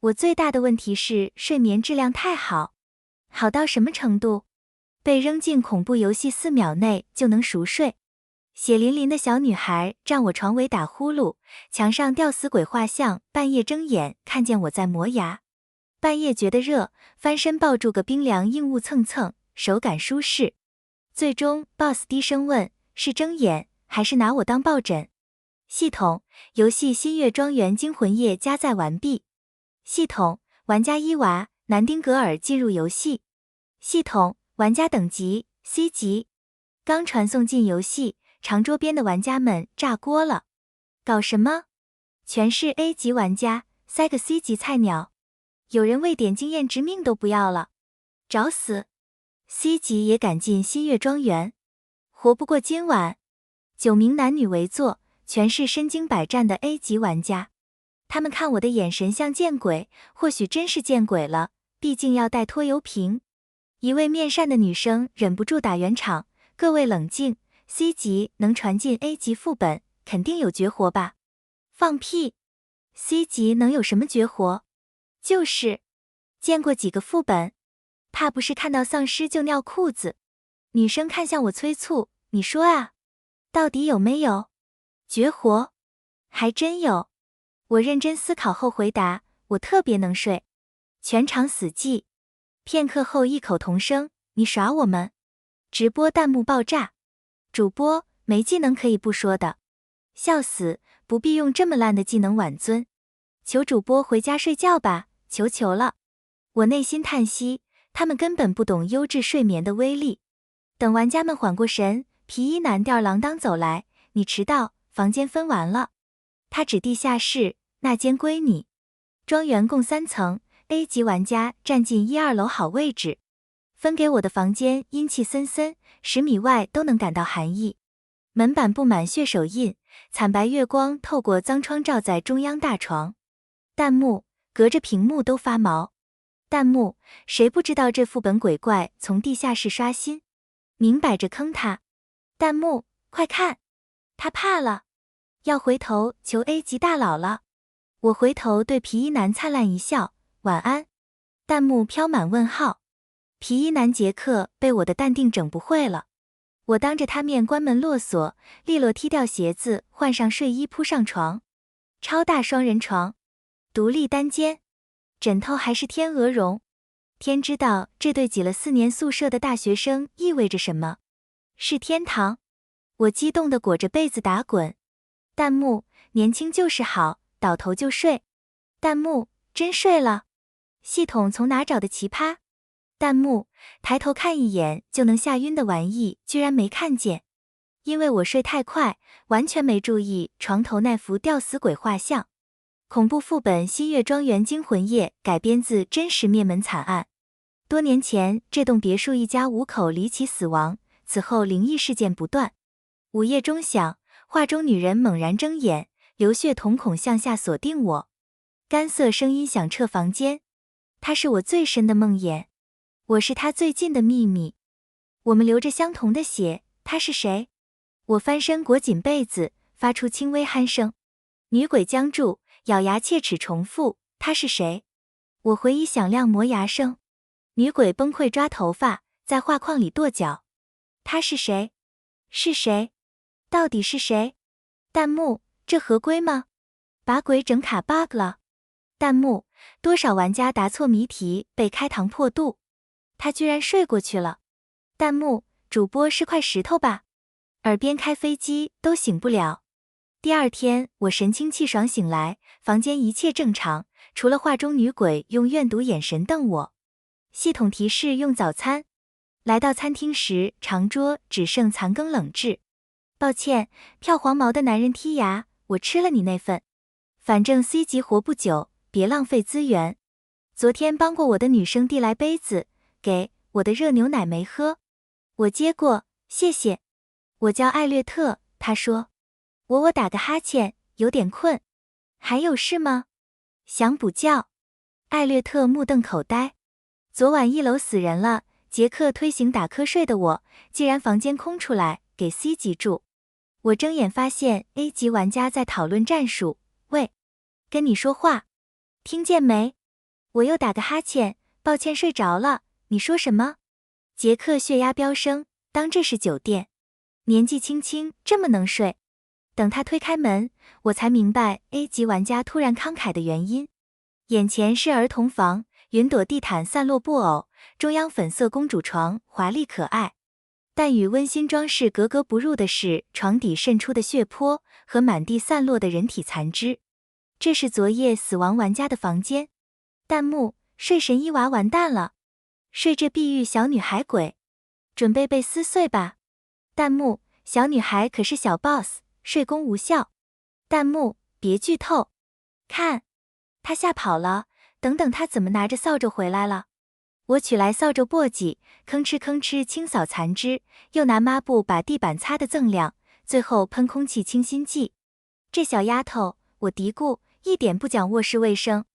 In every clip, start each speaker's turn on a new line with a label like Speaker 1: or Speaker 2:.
Speaker 1: 我最大的问题是睡眠质量太好。好到什么程度？被扔进恐怖游戏4秒内就能熟睡。血淋淋的小女孩站我床尾打呼噜，墙上吊死鬼画像，半夜睁眼看见我在磨牙。半夜觉得热，翻身抱住个冰凉硬物蹭蹭，手感舒适。最终 BOSS 低声问，是睁眼还是拿我当抱枕？系统，游戏新月庄园惊魂夜加载完毕。系统，玩家伊娃，南丁格尔进入游戏。系统，玩家等级 C 级。刚传送进游戏，长桌边的玩家们炸锅了。搞什么？全是 A 级玩家，塞个 C 级菜鸟。有人为点经验值命都不要了，找死！ C 级也敢进新月庄园，活不过今晚。9名男女围坐，全是身经百战的 A 级玩家。他们看我的眼神像见鬼，或许真是见鬼了，毕竟要带拖油瓶。一位面善的女生忍不住打圆场，各位冷静， C 级能传进 A 级副本，肯定有绝活吧？放屁 ！C 级能有什么绝活？就是见过几个副本，怕不是看到丧尸就尿裤子。女生看向我催促，你说啊，到底有没有绝活？还真有。我认真思考后回答，我特别能睡。全场死寂，片刻后异口同声，你耍我们？直播弹幕爆炸，主播没技能可以不说的，笑死，不必用这么烂的技能挽尊，求主播回家睡觉吧，求求了。我内心叹息，他们根本不懂优质睡眠的威力。等玩家们缓过神，皮衣男吊儿郎当走来，你迟到，房间分完了。他指地下室，那间归你。庄园共3层 ，A 级玩家占进1、2楼好位置。分给我的房间阴气森森，10米外都能感到寒意。门板布满血手印，惨白月光透过脏窗照在中央大床。弹幕，隔着屏幕都发毛。弹幕，谁不知道这副本鬼怪从地下室刷新？明摆着坑他。弹幕，快看，他怕了，要回头求 A 级大佬了。我回头对皮衣男灿烂一笑，晚安。弹幕飘满问号。皮衣男杰克被我的淡定整不会了。我当着他面关门落锁，利落踢掉鞋子，换上睡衣铺上床。超大双人床，独立单间，枕头还是天鹅绒。天知道这对挤了4年宿舍的大学生意味着什么？是天堂。我激动地裹着被子打滚。弹幕，年轻就是好，倒头就睡。弹幕，真睡了。系统从哪找的奇葩？弹幕，抬头看一眼就能吓晕的玩意居然没看见。因为我睡太快，完全没注意床头那幅吊死鬼画像。恐怖副本《新月庄园惊魂夜》改编自真实灭门惨案。多年前，这栋别墅一家5口离奇死亡，此后灵异事件不断。午夜钟响，画中女人猛然睁眼，流血瞳孔向下锁定我。干涩声音响彻房间，她是我最深的梦魇，我是她最近的秘密。我们流着相同的血，她是谁？我翻身裹紧被子，发出轻微鼾声。女鬼僵住，咬牙切齿重复，她是谁？我回忆响亮磨牙声。女鬼崩溃抓头发，在画框里跺脚。她是谁？是谁？到底是谁？弹幕，这合规吗？把鬼整卡 bug 了。弹幕，多少玩家答错谜题被开膛破肚。他居然睡过去了。弹幕，主播是块石头吧？耳边开飞机都醒不了。第二天，我神清气爽醒来，房间一切正常，除了画中女鬼用怨毒眼神瞪我。系统提示用早餐。来到餐厅时，长桌只剩残羹冷炙。抱歉，票黄毛的男人剔牙，我吃了你那份。反正 C 级活不久，别浪费资源。昨天帮过我的女生递来杯子，给我的热牛奶没喝。我接过，谢谢。我叫艾略特，他说。我打个哈欠，有点困。还有事吗？想补觉。艾略特目瞪口呆。昨晚1楼死人了，杰克推醒打瞌睡的我，既然房间空出来，给 C 级住。我睁眼发现 A 级玩家在讨论战术，喂，跟你说话，听见没？我又打个哈欠，抱歉睡着了，你说什么？杰克血压飙升，当这是酒店，年纪轻轻这么能睡。等他推开门，我才明白 A 级玩家突然慷慨的原因。眼前是儿童房，云朵地毯散落布偶，中央粉色公主床华丽可爱。但与温馨装饰格格不入的是床底渗出的血泊和满地散落的人体残肢。这是昨夜死亡玩家的房间。弹幕：睡神伊娃完蛋了，睡这碧玉小女孩鬼，准备被撕碎吧。弹幕：小女孩可是小 boss， 睡功无效。弹幕：别剧透。看，他吓跑了，等等他怎么拿着扫帚回来了？我取来扫帚簸箕，吭哧吭哧清扫残肢，又拿抹布把地板擦得锃亮，最后喷空气清新剂。这小丫头，我嘀咕，一点不讲卧室卫生。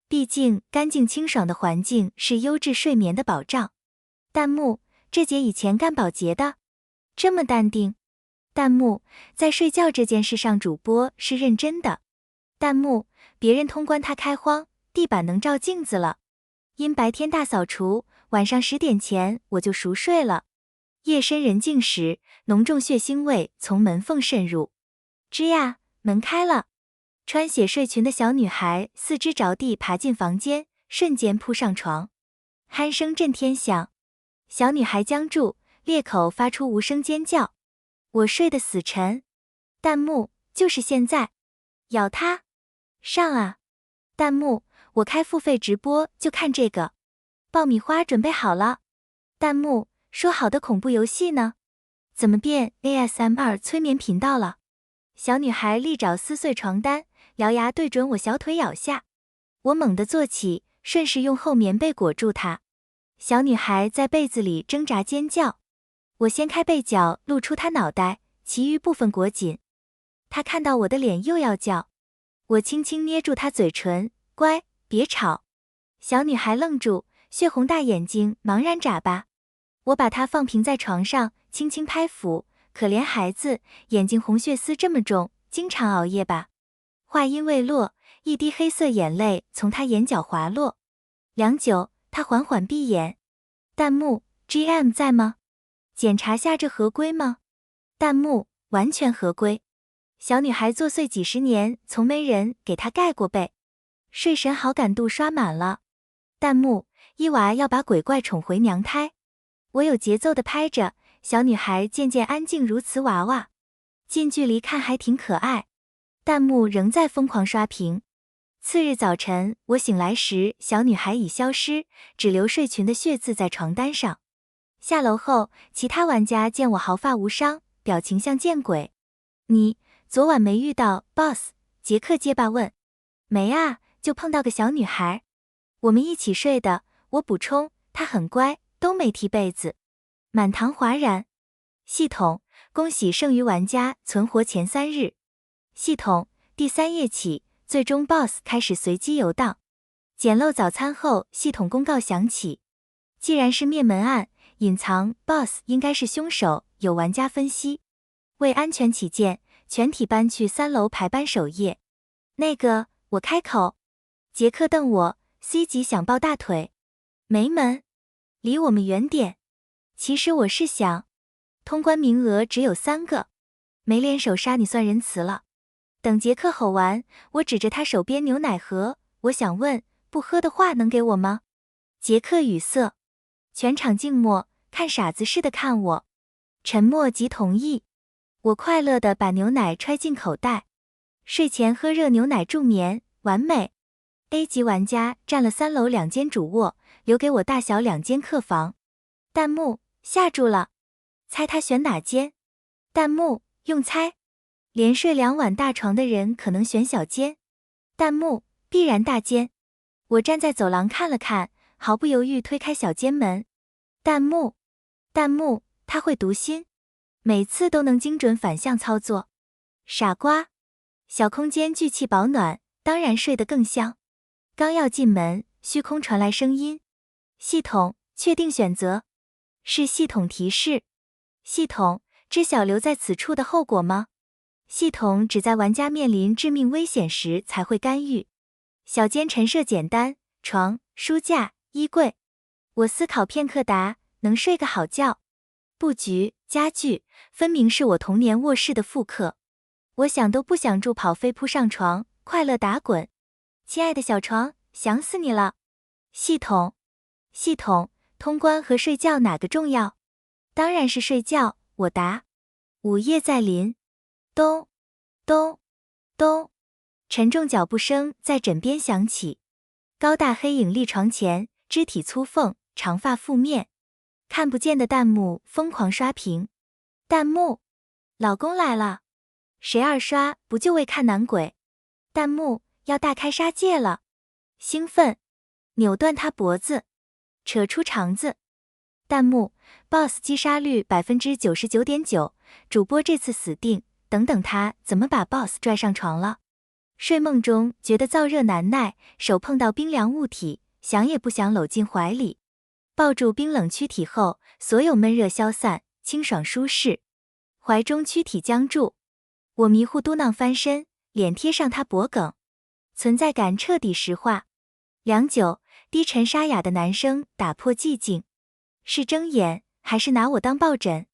Speaker 1: 毕竟干净清爽的环境是优质睡眠的保障。弹幕：这节以前干保洁的，这么淡定。弹幕：在睡觉这件事上主播是认真的。弹幕：别人通关他开荒，地板能照镜子了。因白天大扫除，晚上10点前我就熟睡了。夜深人静时，浓重血腥味从门缝渗入。吱呀，门开了，穿血睡裙的小女孩四肢着地爬进房间，瞬间扑上床，鼾声震天响。小女孩僵住，裂口发出无声尖叫。我睡得死沉。弹幕：就是现在，咬她，上啊！弹幕：我开付费直播就看这个。爆米花准备好了。弹幕：说好的恐怖游戏呢？怎么变 ASMR 催眠频道了？小女孩利爪撕碎床单，獠牙对准我小腿咬下。我猛地坐起，顺势用厚棉被裹住她。小女孩在被子里挣扎尖叫。我掀开被角，露出她脑袋，其余部分裹紧。她看到我的脸又要叫。我轻轻捏住她嘴唇，乖，别吵。小女孩愣住，血红大眼睛茫然眨巴。我把她放平在床上，轻轻拍抚，可怜孩子，眼睛红血丝这么重，经常熬夜吧？话音未落，一滴黑色眼泪从她眼角滑落。良久，她缓缓闭眼。弹幕： GM 在吗？检查下这合规吗？弹幕：完全合规。小女孩作祟几十年，从没人给她盖过被。睡神好感度刷满了。弹幕：伊娃要把鬼怪宠回娘胎。我有节奏地拍着，小女孩渐渐安静如瓷娃娃，近距离看还挺可爱。弹幕仍在疯狂刷屏。次日早晨，我醒来时，小女孩已消失，只留睡裙的血渍在床单上。下楼后，其他玩家见我毫发无伤，表情像见鬼。你昨晚没遇到 BOSS？ 杰克结巴问。没啊，就碰到个小女孩。我们一起睡的，我补充，她很乖，都没踢被子。满堂哗然。系统：恭喜剩余玩家存活前3日。系统：第3页起，最终 BOSS 开始随机游荡。捡漏早餐后，系统公告响起。既然是灭门案，隐藏 BOSS 应该是凶手，有玩家分析。为安全起见，全体搬去3楼排班守夜。那个，我开口。杰克瞪我 ，C 级想抱大腿。没门，离我们远点。其实我是想，通关名额只有3个，没联手杀你算仁慈了。等杰克吼完，我指着他手边牛奶盒，我想问，不喝的话能给我吗？杰克语塞，全场静默，看傻子似的看我。沉默即同意。我快乐地把牛奶揣进口袋。睡前喝热牛奶助眠，完美。A 级玩家占了3楼2间主卧，留给我大小2间客房。弹幕：吓住了，猜他选哪间？弹幕：用猜。连睡2晚大床的人可能选小间。弹幕：必然大间。我站在走廊看了看，毫不犹豫推开小间门。弹幕：他会读心，每次都能精准反向操作。傻瓜。小空间聚气保暖，当然睡得更香。刚要进门，虚空传来声音：系统，确定选择。是系统提示。系统，知晓留在此处的后果吗？系统只在玩家面临致命危险时才会干预。小间陈设简单，床、书架、衣柜。我思考片刻答，能睡个好觉。布局、家具，分明是我童年卧室的复刻。我想都不想住，跑飞扑上床，快乐打滚。亲爱的小床，想死你了。系统，通关和睡觉哪个重要？当然是睡觉，我答。午夜再临，咚咚咚，沉重脚步声在枕边响起。高大黑影立床前，肢体粗凤，长发覆面，看不见的弹幕疯狂刷屏。弹幕，老公来了，谁二刷不就为看男鬼？弹幕，要大开杀戒了。兴奋，扭断他脖子，扯出肠子。弹幕 ，BOSS 击杀率99.9%，主播这次死定，等等他怎么把 BOSS 拽上床了？睡梦中觉得燥热难耐，手碰到冰凉物体，想也不想搂进怀里，抱住冰冷躯体后，所有闷热消散，清爽舒适。怀中躯体僵住，我迷糊嘟囔翻身，脸贴上他脖颈，存在感彻底石化。良久，低沉沙哑的男声打破寂静。是睁眼，还是拿我当抱枕？